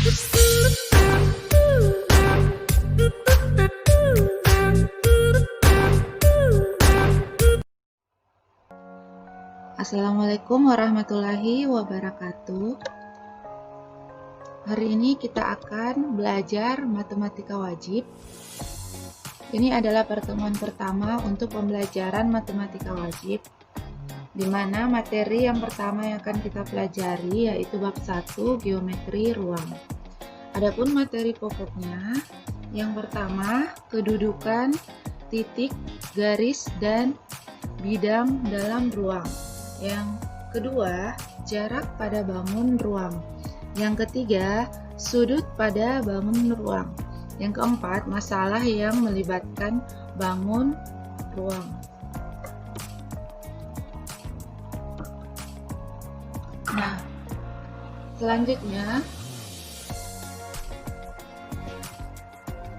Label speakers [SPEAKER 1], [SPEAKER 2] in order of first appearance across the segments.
[SPEAKER 1] Assalamualaikum warahmatullahi wabarakatuh. Hari ini kita akan belajar matematika wajib. Ini adalah pertemuan pertama untuk pembelajaran matematika wajib, di mana materi yang pertama yang akan kita pelajari yaitu bab 1 geometri ruang. Adapun materi pokoknya, yang pertama kedudukan, titik, garis, dan bidang dalam ruang. Yang kedua, jarak pada bangun ruang. Yang ketiga, sudut pada bangun ruang. Yang keempat, masalah yang melibatkan bangun ruang. Nah, selanjutnya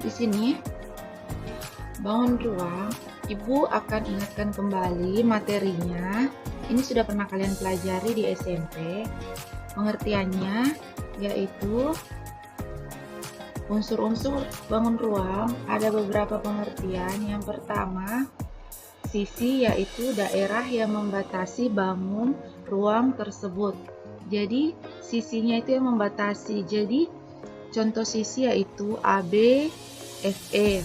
[SPEAKER 1] di sini bangun ruang, Ibu akan ingatkan kembali materinya. Ini sudah pernah kalian pelajari di SMP. Pengertiannya yaitu unsur-unsur bangun ruang ada beberapa pengertian. Yang pertama, sisi, yaitu daerah yang membatasi bangun ruang tersebut. Jadi sisinya itu yang membatasi. Jadi contoh sisi yaitu AB, FE.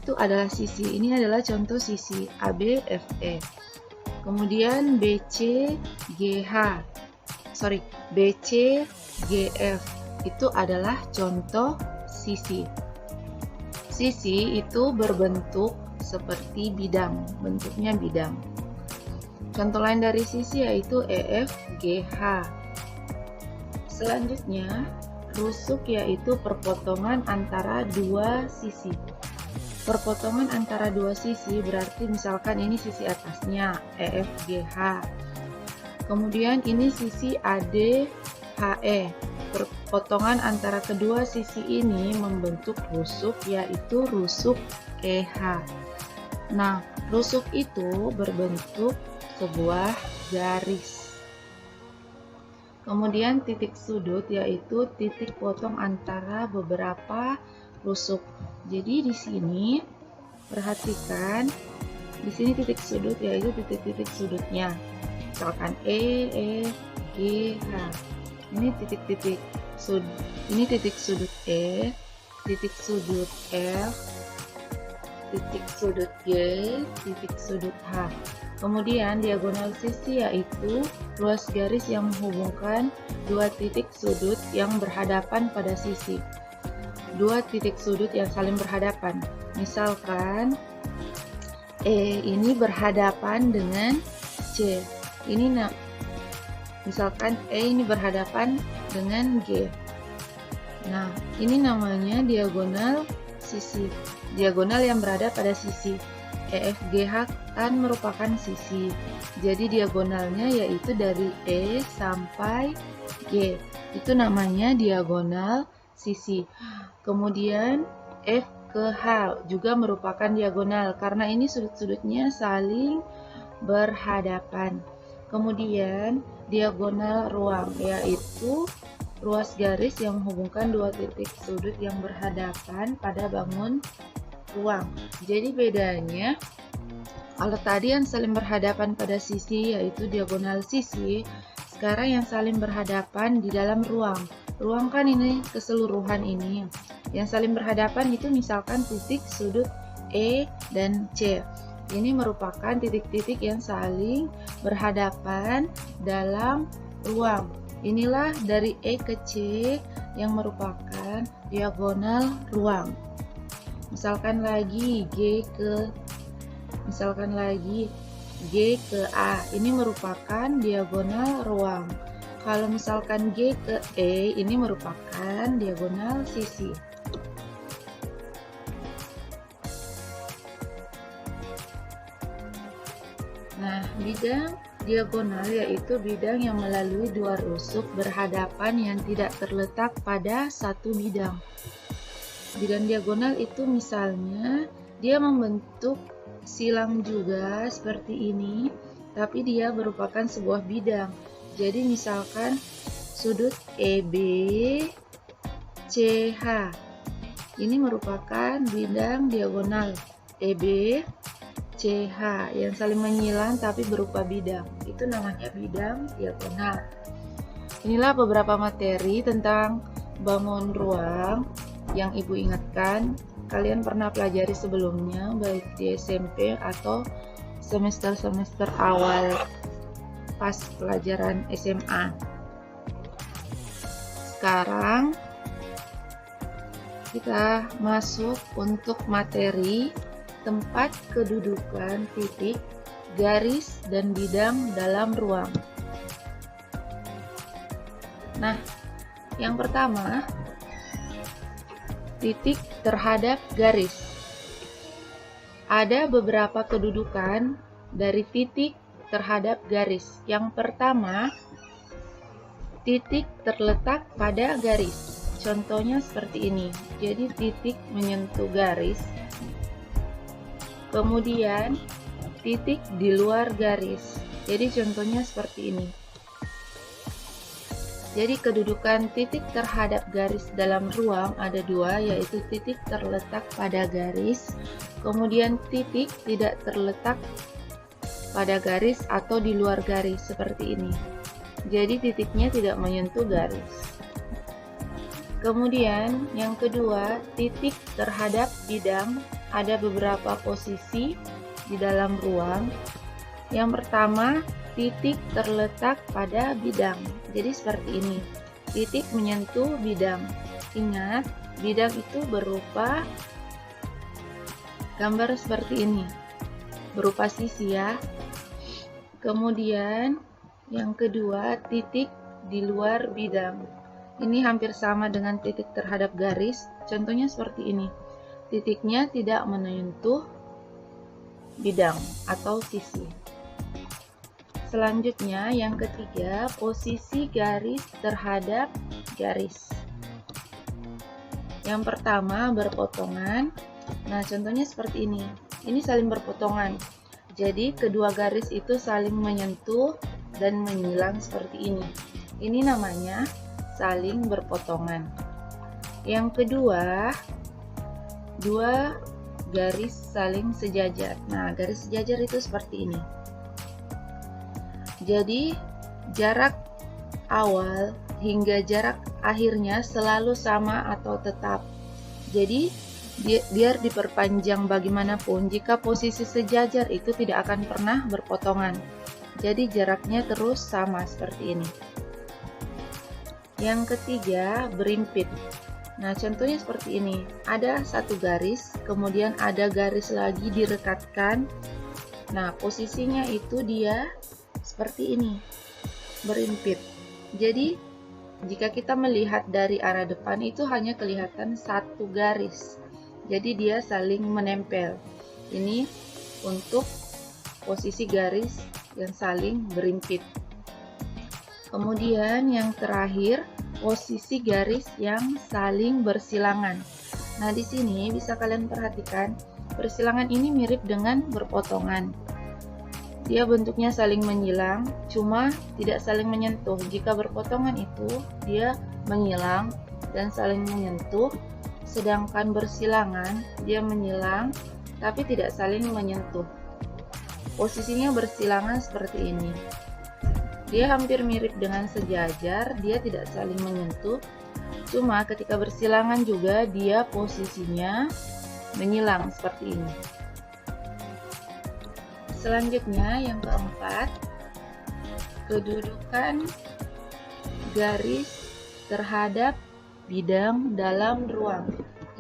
[SPEAKER 1] Itu adalah sisi. Ini adalah contoh sisi AB, FE. Kemudian BC, GF itu adalah contoh sisi. Sisi itu berbentuk seperti bidang, bentuknya bidang. Contoh lain dari sisi yaitu EFGH. Selanjutnya, rusuk yaitu perpotongan antara dua sisi. Perpotongan antara dua sisi berarti misalkan ini sisi atasnya EFGH. Kemudian ini sisi ADHE. Perpotongan antara kedua sisi ini membentuk rusuk yaitu rusuk EH. Nah, rusuk itu berbentuk sebuah garis. Kemudian titik sudut yaitu titik potong antara beberapa rusuk. Jadi di sini perhatikan, di sini titik sudut yaitu titik-titik sudutnya. Misalkan E, G, H. Ini titik-titik sudut. Ini titik sudut E, titik sudut F, titik sudut G, titik sudut H. Kemudian diagonal sisi yaitu ruas garis yang menghubungkan dua titik sudut yang berhadapan pada sisi. Dua titik sudut yang saling berhadapan. Misalkan E ini berhadapan dengan C. Misalkan E ini berhadapan dengan G. Nah, ini namanya diagonal sisi. Diagonal yang berada pada sisi. EFGH kan merupakan sisi. Jadi diagonalnya yaitu dari E sampai G. Itu namanya diagonal sisi. Kemudian F ke H juga merupakan diagonal karena ini sudut-sudutnya saling berhadapan. Kemudian diagonal ruang yaitu ruas garis yang menghubungkan dua titik sudut yang berhadapan pada bangun ruang. Jadi bedanya, kalau tadi yang saling berhadapan pada sisi yaitu diagonal sisi, sekarang yang saling berhadapan di dalam ruang. Ruang kan ini keseluruhan ini. Yang saling berhadapan itu misalkan titik sudut E dan C. Ini merupakan titik-titik yang saling berhadapan dalam ruang. Inilah dari E ke C yang merupakan diagonal ruang. Misalkan lagi G ke A. Ini merupakan diagonal ruang. Kalau misalkan G ke E, ini merupakan diagonal sisi. Nah, bidang diagonal yaitu bidang yang melalui dua rusuk berhadapan yang tidak terletak pada satu bidang. Bidang diagonal itu misalnya dia membentuk silang juga seperti ini, tapi dia merupakan sebuah bidang. Jadi misalkan sudut EB CH. Ini merupakan bidang diagonal EB CH yang saling menyilang tapi berupa bidang. Itu namanya bidang diagonal. Inilah beberapa materi tentang bangun ruang yang Ibu ingatkan kalian pernah pelajari sebelumnya, baik di SMP atau semester-semester awal pas pelajaran SMA. Sekarang kita masuk untuk materi tempat kedudukan titik, garis, dan bidang dalam ruang. Nah, yang pertama, titik terhadap garis. Ada beberapa kedudukan dari titik terhadap garis. Yang pertama, titik terletak pada garis. Contohnya seperti ini. Jadi titik menyentuh garis. Kemudian titik di luar garis. Jadi contohnya seperti ini. Jadi kedudukan titik terhadap garis dalam ruang ada dua, yaitu titik terletak pada garis, kemudian titik tidak terletak pada garis atau di luar garis seperti ini. Jadi titiknya tidak menyentuh garis. Kemudian yang kedua, titik terhadap bidang. Ada beberapa posisi di dalam ruang. Yang pertama, titik terletak pada bidang. Jadi seperti ini. Titik menyentuh bidang. Ingat, bidang itu berupa gambar seperti ini. Berupa sisi ya. Kemudian yang kedua, titik di luar bidang. Ini hampir sama dengan titik terhadap garis. Contohnya seperti ini. Titiknya tidak menyentuh bidang atau sisi. Selanjutnya yang ketiga, posisi garis terhadap garis. Yang pertama, berpotongan. Nah, contohnya seperti ini. Ini saling berpotongan. Jadi kedua garis itu saling menyentuh dan menyilang seperti ini. Ini namanya saling berpotongan. Yang kedua, dua garis saling sejajar. Nah, garis sejajar itu seperti ini. Jadi, jarak awal hingga jarak akhirnya selalu sama atau tetap. Jadi, biar diperpanjang bagaimanapun, jika posisi sejajar itu tidak akan pernah berpotongan. Jadi, jaraknya terus sama seperti ini. Yang ketiga, berimpit. Nah, contohnya seperti ini. Ada satu garis, kemudian ada garis lagi direkatkan. Nah, posisinya itu dia seperti ini, berimpit. Jadi, jika kita melihat dari arah depan itu hanya kelihatan satu garis. Jadi, dia saling menempel. Ini untuk posisi garis yang saling berimpit. Kemudian yang terakhir, posisi garis yang saling bersilangan. Nah, di sini bisa kalian perhatikan, bersilangan ini mirip dengan berpotongan. Dia bentuknya saling menyilang, cuma tidak saling menyentuh. Jika berpotongan itu, dia menyilang dan saling menyentuh. Sedangkan bersilangan, dia menyilang tapi tidak saling menyentuh. Posisinya bersilangan seperti ini. Dia hampir mirip dengan sejajar, dia tidak saling menyentuh. Cuma ketika bersilangan juga dia posisinya menyilang seperti ini. Selanjutnya yang keempat, kedudukan garis terhadap bidang dalam ruang.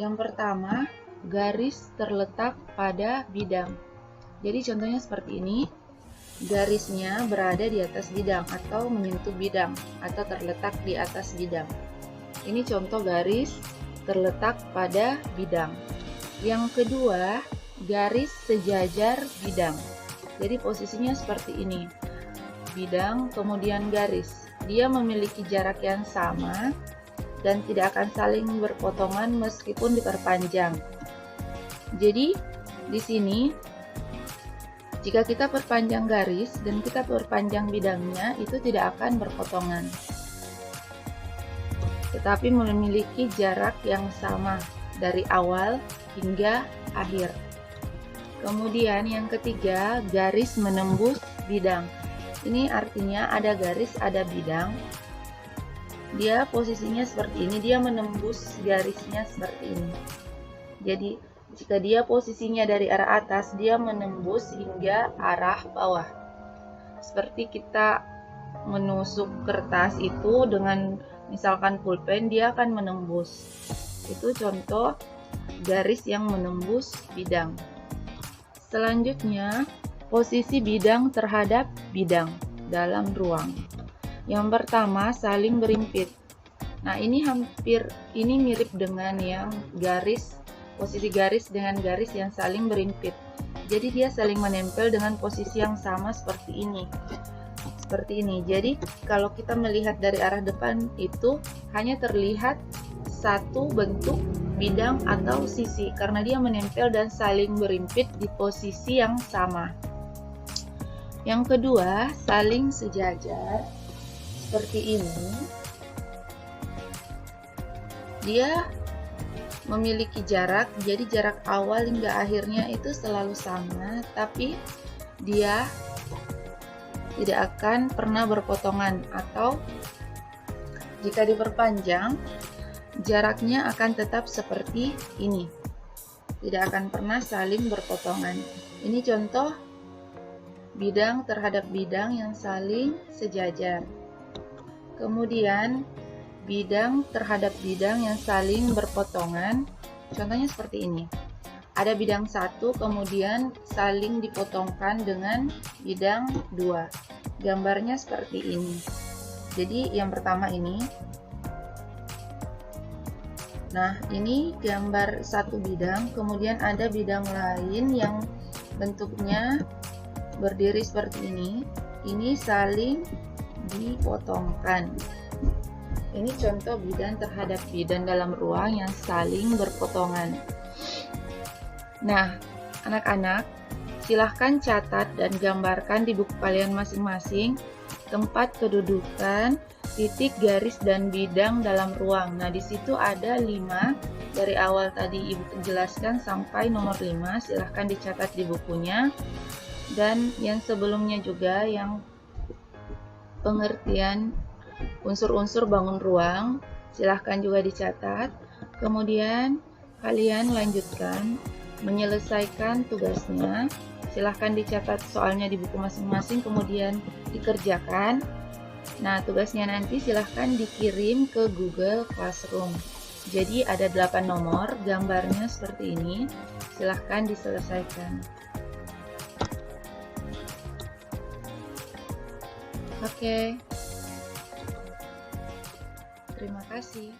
[SPEAKER 1] Yang pertama, garis terletak pada bidang. Jadi contohnya seperti ini. Garisnya berada di atas bidang atau menyentuh bidang atau terletak di atas bidang. Ini contoh garis terletak pada bidang. Yang kedua, garis sejajar bidang. Jadi posisinya seperti ini. Bidang kemudian garis. Dia memiliki jarak yang sama dan tidak akan saling berpotongan meskipun diperpanjang. Jadi di sini jika kita perpanjang garis dan kita perpanjang bidangnya, itu tidak akan berpotongan. tetapi memiliki jarak yang sama dari awal hingga akhir. Kemudian yang ketiga, garis menembus bidang. Ini artinya ada garis, ada bidang. Dia posisinya seperti ini, dia menembus garisnya seperti ini. Jadi jika dia posisinya dari arah atas, dia menembus hingga arah bawah. Seperti kita menusuk kertas itu dengan misalkan pulpen, dia akan menembus. Itu contoh garis yang menembus bidang. Selanjutnya, posisi bidang terhadap bidang dalam ruang. Yang pertama, saling berimpit. Nah, ini mirip dengan yang garis, posisi garis dengan garis yang saling berimpit. Jadi dia saling menempel dengan posisi yang sama seperti ini. Seperti ini. Jadi kalau kita melihat dari arah depan itu hanya terlihat satu bentuk bidang atau sisi karena dia menempel dan saling berimpit di posisi yang sama. Yang kedua, saling sejajar seperti ini. Dia memiliki jarak, jadi jarak awal hingga akhirnya itu selalu sama, tapi dia tidak akan pernah berpotongan, atau jika diperpanjang jaraknya akan tetap seperti ini, tidak akan pernah saling berpotongan. Ini contoh bidang terhadap bidang yang saling sejajar. Kemudian bidang terhadap bidang yang saling berpotongan, contohnya seperti ini. Ada bidang satu, kemudian saling dipotongkan dengan bidang dua. Gambarnya seperti ini. Jadi yang pertama ini. Nah, ini gambar satu bidang, kemudian ada bidang lain yang bentuknya berdiri seperti ini. Ini saling dipotongkan. Ini contoh bidang terhadap bidang dalam ruang yang saling berpotongan. Nah, anak-anak, silahkan catat dan gambarkan di buku kalian masing-masing tempat kedudukan, titik, garis, dan bidang dalam ruang. Nah, di situ ada 5, dari awal tadi Ibu jelaskan sampai nomor 5, silahkan dicatat di bukunya. Dan yang sebelumnya juga, yang pengertian unsur-unsur bangun ruang, silahkan juga dicatat. Kemudian kalian lanjutkan menyelesaikan tugasnya. Silahkan dicatat soalnya di buku masing-masing, kemudian dikerjakan. Nah, tugasnya nanti silahkan dikirim ke Google Classroom. Jadi ada 8 nomor, gambarnya seperti ini. Silahkan diselesaikan. Oke. Terima kasih.